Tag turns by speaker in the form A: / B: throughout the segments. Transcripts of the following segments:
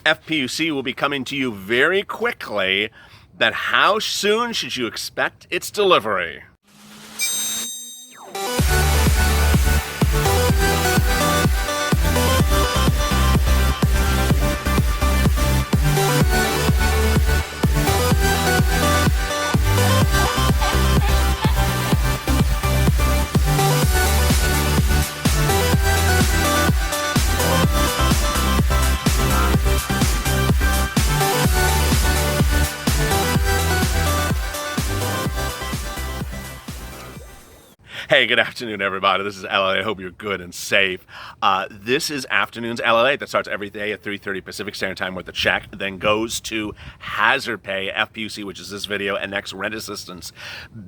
A: FPUC will be coming to you very quickly. Then how soon should you expect its delivery? Hey, good afternoon, everybody. This is LALATE. I hope you're good and safe. This is Afternoons LALATE that starts every day at 3:30 Pacific Standard Time with a check, then goes to Hazard Pay, FPUC, which is this video, and next rent assistance.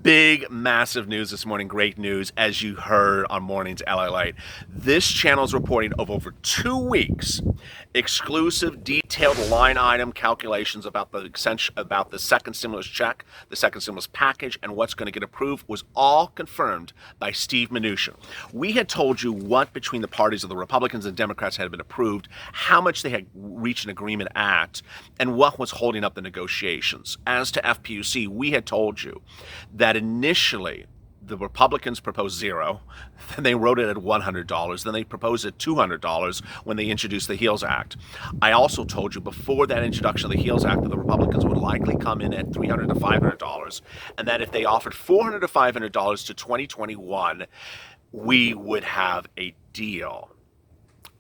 A: Big, massive news this morning. Great news, as you heard on Mornings LALATE. This channel is reporting of over 2 weeks exclusive, detailed line item calculations about the second stimulus check, the second stimulus package, and what's going to get approved was all confirmed by Steve Mnuchin. We had told you what between the parties of the Republicans and Democrats had been approved, how much they had reached an agreement at, and what was holding up the negotiations. As to FPUC, we had told you that initially the Republicans proposed $0, then they wrote it at $100, then they proposed at $200 when they introduced the HEALS Act. I also told you before that introduction of the HEALS Act that the Republicans would likely come in at $300 to $500, and that if they offered $400 to $500 to 2021, we would have a deal.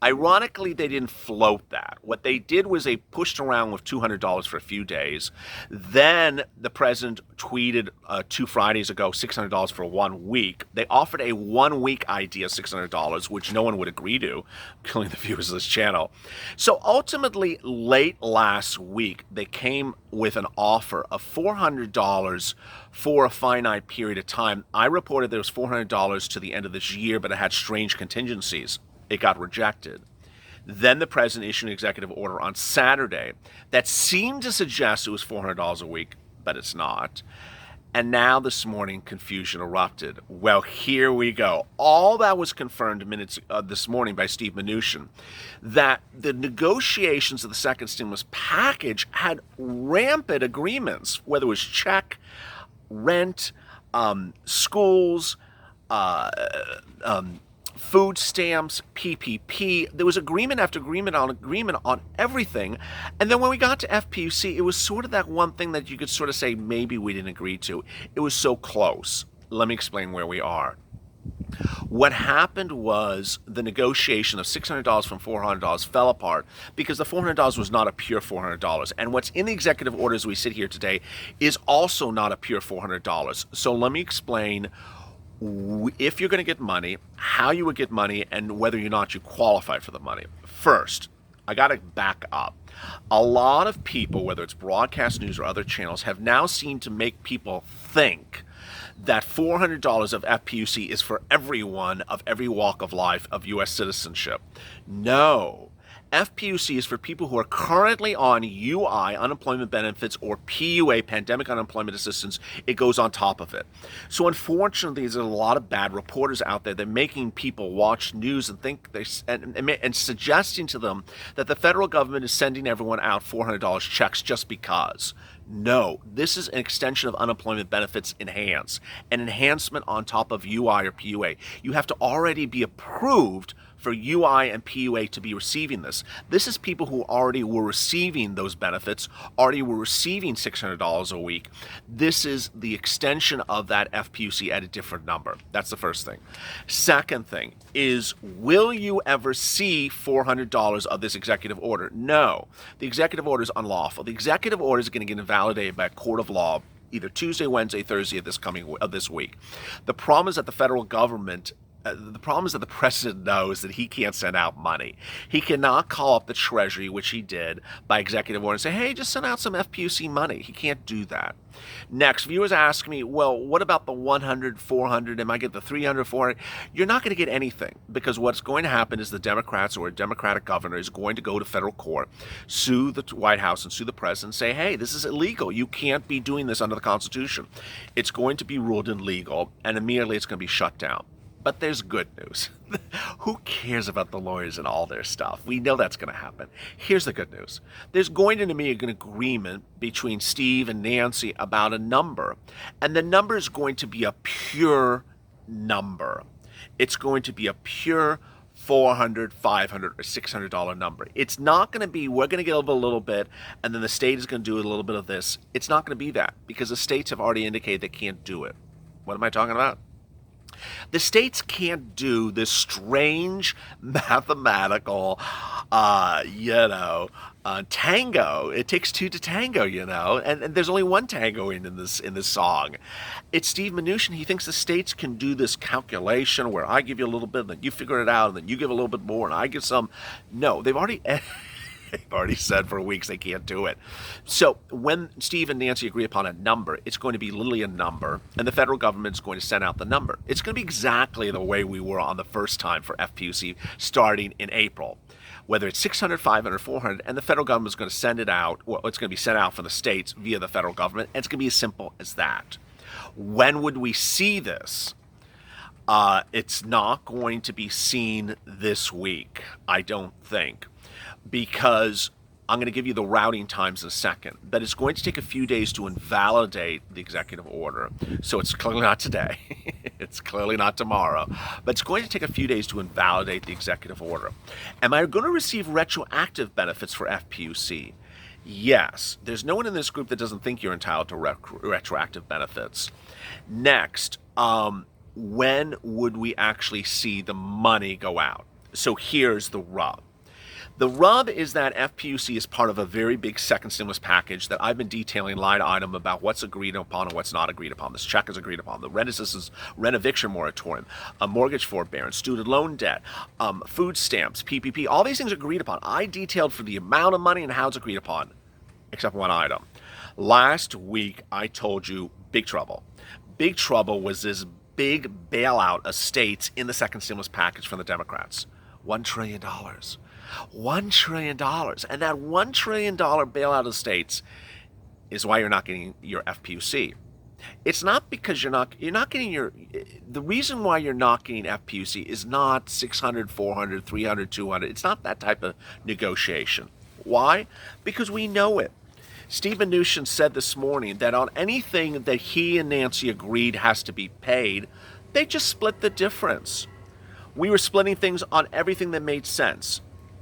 A: Ironically, they didn't float that. What they did was they pushed around with $200 for a few days. Then the president tweeted 2 Fridays ago $600 for 1 week. They offered a 1-week idea, $600, which no one would agree to, killing the viewers of this channel. So ultimately, late last week, they came with an offer of $400 for a finite period of time. I reported there was $400 to the end of this year, but it had strange contingencies. It got rejected. Then the president issued an executive order on Saturday that seemed to suggest it was $400 a week, but it's not. And now this morning, confusion erupted. Well, here we go. All that was confirmed this morning by Steve Mnuchin, that the negotiations of the second stimulus package had rampant agreements, whether it was check, rent, schools, food stamps, PPP. There was agreement after agreement on everything. And then when we got to FPUC, it was sort of that one thing that you could sort of say maybe we didn't agree to. It was so close. Let me explain where we are. What happened was the negotiation of $600 from $400 fell apart because the $400 was not a pure $400. And what's in the executive order as we sit here today is also not a pure $400. So let me explain if you're going to get money, how you would get money, and whether or not you qualify for the money. First, I got to back up. A lot of people, whether it's broadcast news or other channels, have now seemed to make people think that $400 of FPUC is for everyone of every walk of life of U.S. citizenship. No. FPUC is for people who are currently on UI, unemployment benefits, or PUA, pandemic unemployment assistance. It goes on top of it. So unfortunately, there's a lot of bad reporters out there that are making people watch news and think and suggesting to them that the federal government is sending everyone out $400 checks just because. No, this is an extension of unemployment benefits enhanced, an enhancement on top of UI or PUA. You have to already be approved for UI and PUA to be receiving this. This is people who already were receiving those benefits, already were receiving $600 a week. This is the extension of that FPUC at a different number. That's the first thing. Second thing is, will you ever see $400 of this executive order? No. The executive order is unlawful. The executive order is going to get invalidated by a court of law either Tuesday, Wednesday, Thursday of this week. The problem is that the federal government the problem is that the president knows that he can't send out money. He cannot call up the Treasury, which he did by executive order, and say, hey, just send out some FPUC money. He can't do that. Next, viewers ask me, well, what about the 100, 400? Am I get the 300, 400? You're not going to get anything, because what's going to happen is the Democrats or a Democratic governor is going to go to federal court, sue the White House and sue the president, and say, hey, this is illegal. You can't be doing this under the Constitution. It's going to be ruled illegal, and immediately it's going to be shut down. But there's good news. Who cares about the lawyers and all their stuff? We know that's going to happen. Here's the good news. There's going to be an agreement between Steve and Nancy about a number. And the number is going to be a pure number. It's going to be a pure $400, $500, or $600 number. It's not going to be, we're going to get a little bit, and then the state is going to do a little bit of this. It's not going to be that, because the states have already indicated they can't do it. What am I talking about? The states can't do this strange mathematical, tango. It takes two to tango, and there's only one tango in this song. It's Steve Mnuchin. He thinks the states can do this calculation where I give you a little bit, and then you figure it out, and then you give a little bit more, and I give some. No, they've already said for weeks they can't do it. So when Steve and Nancy agree upon a number, it's going to be literally a number, and the federal government is going to send out the number. It's going to be exactly the way we were on the first time for FPUC starting in April. Whether it's 600, 500, 400, and the federal government is going to send it out, well, it's going to be sent out from the states via the federal government, and it's going to be as simple as that. When would we see this? It's not going to be seen this week, I don't think, because I'm going to give you the routing times in a second, but it's going to take a few days to invalidate the executive order. So it's clearly not today. It's clearly not tomorrow, but it's going to take a few days to invalidate the executive order. Am I going to receive retroactive benefits for FPUC? Yes. There's no one in this group that doesn't think you're entitled to retroactive benefits. Next, when would we actually see the money go out? So here's the rub. The rub is that FPUC is part of a very big second stimulus package that I've been detailing line item about what's agreed upon and what's not agreed upon. This check is agreed upon. The rent assistance, rent eviction moratorium, a mortgage forbearance, student loan debt, food stamps, PPP, all these things are agreed upon. I detailed for the amount of money and how it's agreed upon, except one item. Last week, I told you big trouble. Big trouble was this big bailout of states in the second stimulus package from the Democrats. $1 trillion. $1 trillion. And that $1 trillion bailout of states is why you're not getting your FPUC. It's not because you're not getting the reason why you're not getting FPUC is not 600, 400, 300, 200. It's not that type of negotiation. Why? Because we know it. Steve Mnuchin said this morning that on anything that he and Nancy agreed has to be paid, they just split the difference. We were splitting things on everything that made sense.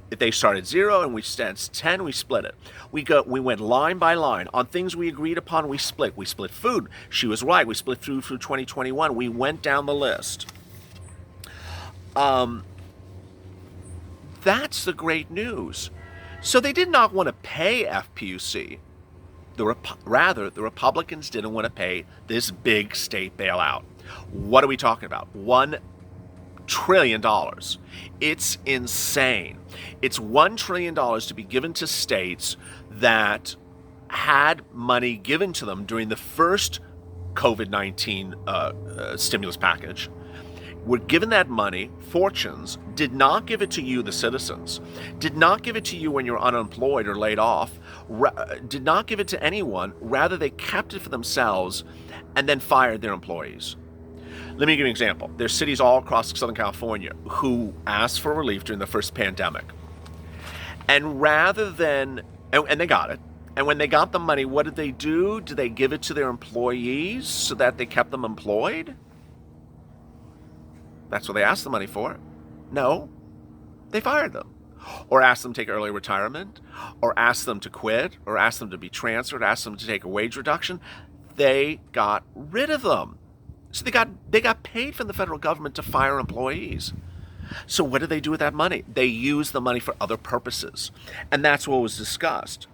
A: If they started 0 and we stand 10, we split it. We went line by line. On things we agreed upon, we split. We split food. She was right. We split through 2021. We went down the list. That's the great news. So they did not want to pay FPUC. Rather, the Republicans didn't want to pay this big state bailout. What are we talking about? $1 trillion. It's insane. It's $1 trillion to be given to states that had money given to them during the first COVID-19 stimulus package. Were given that money, fortunes, did not give it to you, the citizens, did not give it to you when you're unemployed or laid off, did not give it to anyone. Rather, they kept it for themselves and then fired their employees. Let me give you an example. There's cities all across Southern California who asked for relief during the first pandemic. And rather than, and they got it. And when they got the money, what did they do? Did they give it to their employees so that they kept them employed? That's what they asked the money for. No, they fired them. Or asked them to take early retirement, or asked them to quit, or asked them to be transferred, asked them to take a wage reduction. They got rid of them. So they got paid from the federal government to fire employees. So what did they do with that money? They used the money for other purposes. And that's what was discussed.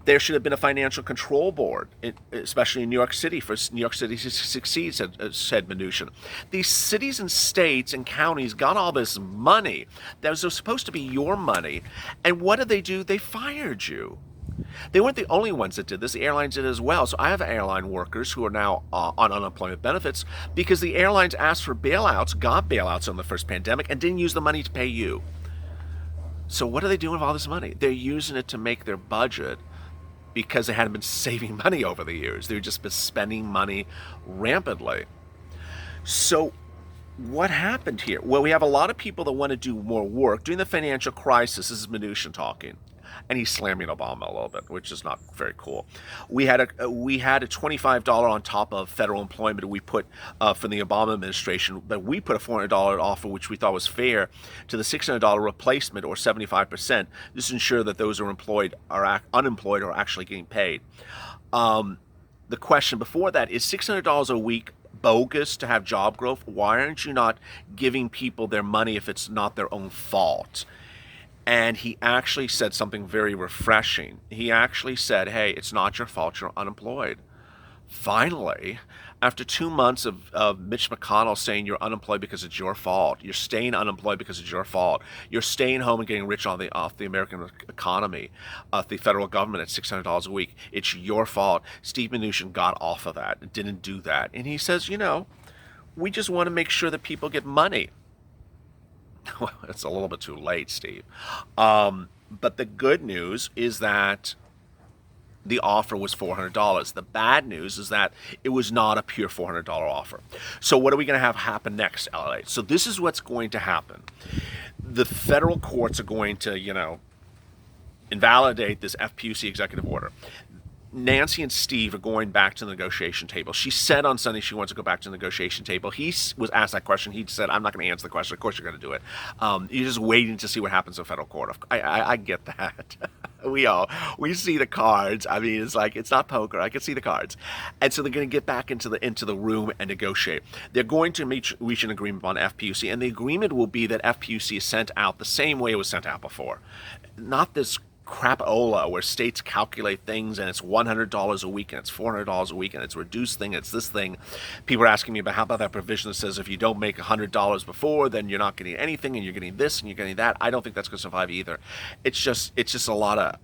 A: There should have been a financial control board, especially in New York City, for New York City to succeed, said Mnuchin. These cities and states and counties got all this money that was supposed to be your money. And what did they do? They fired you. They weren't the only ones that did this. The airlines did as well. So I have airline workers who are now on unemployment benefits because the airlines asked for bailouts, got bailouts in the first pandemic, and didn't use the money to pay you. So what are they doing with all this money? They're using it to make their budget because they hadn't been saving money over the years. They've just been spending money rampantly. So what happened here? Well, we have a lot of people that want to do more work. During the financial crisis, this is Mnuchin talking, and he's slamming Obama a little bit, which is not very cool. We had a $25 on top of federal employment we put from the Obama administration, but we put a $400 offer, which we thought was fair, to the $600 replacement, or 75%. This to ensure that those who are employed are unemployed are actually getting paid. The question before that is $600 a week bogus to have job growth? Why aren't you not giving people their money if it's not their own fault? And he actually said something very refreshing. He actually said, hey, it's not your fault you're unemployed. Finally, after 2 months of Mitch McConnell saying you're unemployed because it's your fault, you're staying unemployed because it's your fault, you're staying home and getting rich off the American economy, the federal government at $600 a week, it's your fault. Steve Mnuchin got off of that, didn't do that. And he says, we just want to make sure that people get money. Well, it's a little bit too late, Steve. But the good news is that the offer was $400. The bad news is that it was not a pure $400 offer. So what are we going to have happen next, LALATE? So this is what's going to happen. The federal courts are going to, invalidate this FPUC executive order. Nancy and Steve are going back to the negotiation table. She said on Sunday she wants to go back to the negotiation table. He was asked that question. He said, I'm not going to answer the question. Of course you're going to do it. You're just waiting to see what happens in federal court. I get that. We see the cards. I mean, it's like, it's not poker. I can see the cards. And so they're going to get back into the room and negotiate. They're going to reach an agreement on FPUC, and the agreement will be that FPUC is sent out the same way it was sent out before. Not this crapola where states calculate things and it's $100 a week and it's $400 a week and it's reduced thing, it's this thing. People are asking me about how about that provision that says if you don't make $100 before, then you're not getting anything and you're getting this and you're getting that. I don't think that's going to survive either. It's just a lot of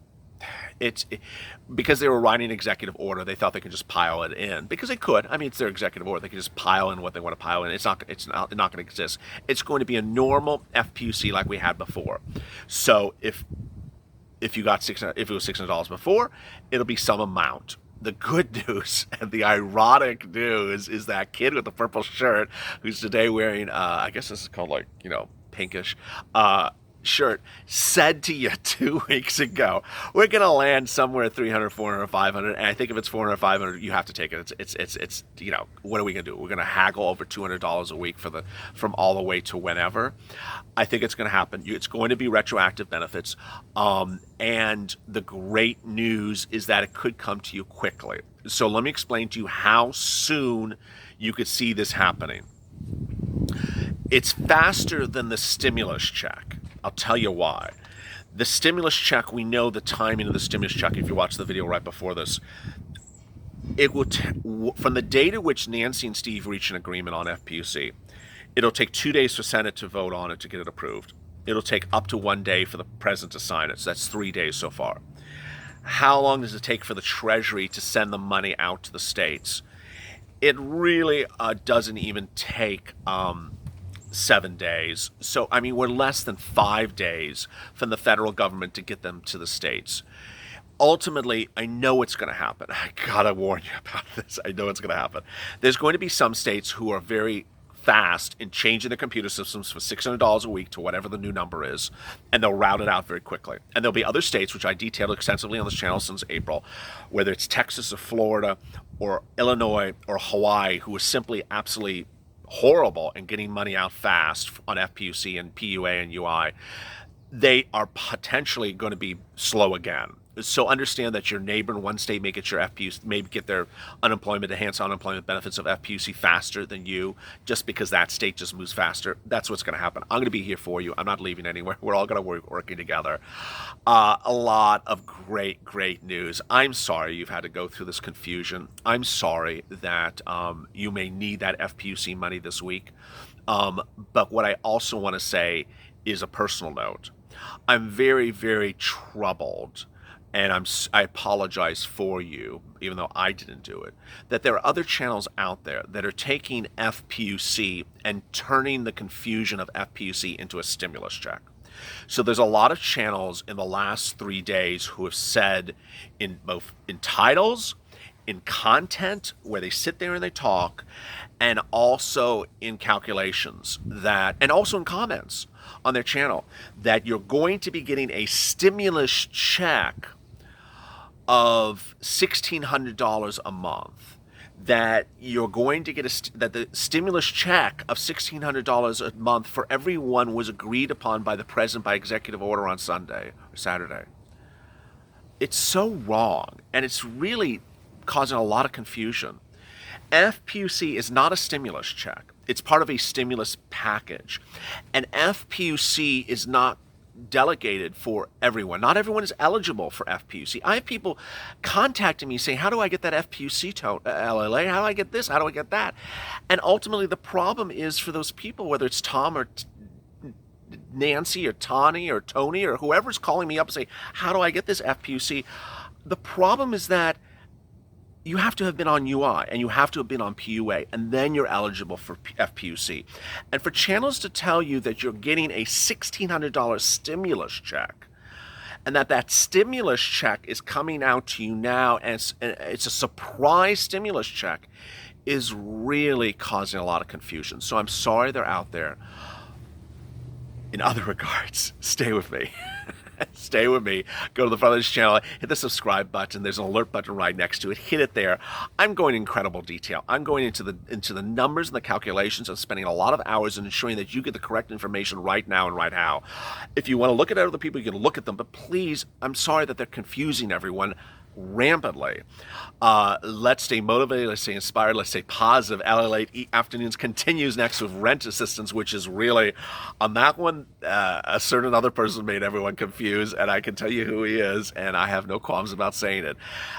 A: because they were writing an executive order, they thought they could just pile it in because they could. I mean, it's their executive order; they could just pile in what they want to pile in. It's not going to exist. It's going to be a normal FPUC like we had before. So if you got $600, if it was $600 before, it'll be some amount. The good news and the ironic news is that kid with the purple shirt who's today wearing, I guess this is called pinkish, shirt, said to you 2 weeks ago, we're going to land somewhere 300, 400, 500. And I think if it's 400, 500, you have to take it. It's what are we going to do? We're going to haggle over $200 a week from all the way to whenever. I think it's going to happen. It's going to be retroactive benefits. And the great news is that it could come to you quickly. So let me explain to you how soon you could see this happening. It's faster than the stimulus check. I'll tell you why. The stimulus check, we know the timing of the stimulus check. If you watch the video right before this, it will from the date at which Nancy and Steve reach an agreement on FPUC, it'll take 2 days for Senate to vote on it to get it approved. It'll take up to 1 day for the president to sign it. So that's 3 days so far. How long does it take for the Treasury to send the money out to the states? It really doesn't even take 7 days. So, I mean, we're less than 5 days from the federal government to get them to the states. Ultimately, I know it's going to happen. I gotta warn you about this. I know it's going to happen. There's going to be some states who are very fast in changing their computer systems from $600 a week to whatever the new number is, and they'll route it out very quickly. And there'll be other states, which I detailed extensively on this channel since April, whether it's Texas or Florida or Illinois or Hawaii, who are simply absolutely horrible in getting money out fast on FPUC and PUA and UI. They are potentially going to be slow again. So understand that your neighbor in one state may get your FPUC, maybe get their enhanced unemployment benefits of FPUC faster than you, just because that state just moves faster. That's what's going to happen. I'm going to be here for you. I'm not leaving anywhere. We're all going to working together. A lot of great news. I'm sorry you've had to go through this confusion. I'm sorry that you may need that FPUC money this week. But what I also want to say is a personal note. I'm very troubled. And I apologize for you, even though I didn't do it, that there are other channels out there that are taking FPUC and turning the confusion of FPUC into a stimulus check. So there's a lot of channels in the last 3 days who have said in both in titles in content where they sit there and they talk, and also in calculations that, and also in comments on their channel, that you're going to be getting a stimulus check of $1,600 a month, that you're going to get that the stimulus check of $1,600 a month for everyone was agreed upon by the president by executive order on Sunday or Saturday. It's so wrong, and it's really causing a lot of confusion. FPUC is not a stimulus check. It's part of a stimulus package. And FPUC is not delegated for everyone. Not everyone is eligible for FPUC. I have people contacting me saying, how do I get that FPUC LLA? How do I get this? How do I get that? And ultimately the problem is for those people, whether it's Tom or Nancy or Tawny or Tony or whoever's calling me up and say, how do I get this FPUC? The problem is that you have to have been on UI and you have to have been on PUA, and then you're eligible for FPUC. And for channels to tell you that you're getting a $1,600 stimulus check, and that stimulus check is coming out to you now, and it's a surprise stimulus check, is really causing a lot of confusion. So I'm sorry they're out there. In other regards, stay with me. Stay with me. Go to the front of this channel, hit the subscribe button. There's an alert button right next to it. Hit it there. I'm going in incredible detail. I'm going into the numbers and the calculations and spending a lot of hours in ensuring that you get the correct information right now and right how. If you want to look at other people, you can look at them. But please, I'm sorry that they're confusing everyone rampantly. Let's stay motivated, let's stay inspired, let's stay positive. LALATE Afternoons continues next with rent assistance, which is really, on that one, a certain other person made everyone confused, and I can tell you who he is, and I have no qualms about saying it.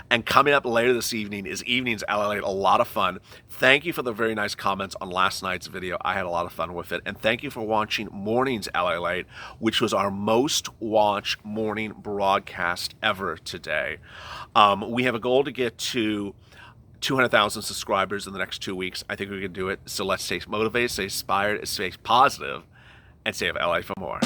A: And coming up later this evening is Evenings LALATE, a lot of fun. Thank you for the very nice comments on last night's video. I had a lot of fun with it. And thank you for watching Mornings LALATE, which was our most watched morning broadcast ever today. We have a goal to get to 200,000 subscribers in the next 2 weeks. I think we can do it. So let's stay motivated, stay inspired, stay positive, and stay of LA for more.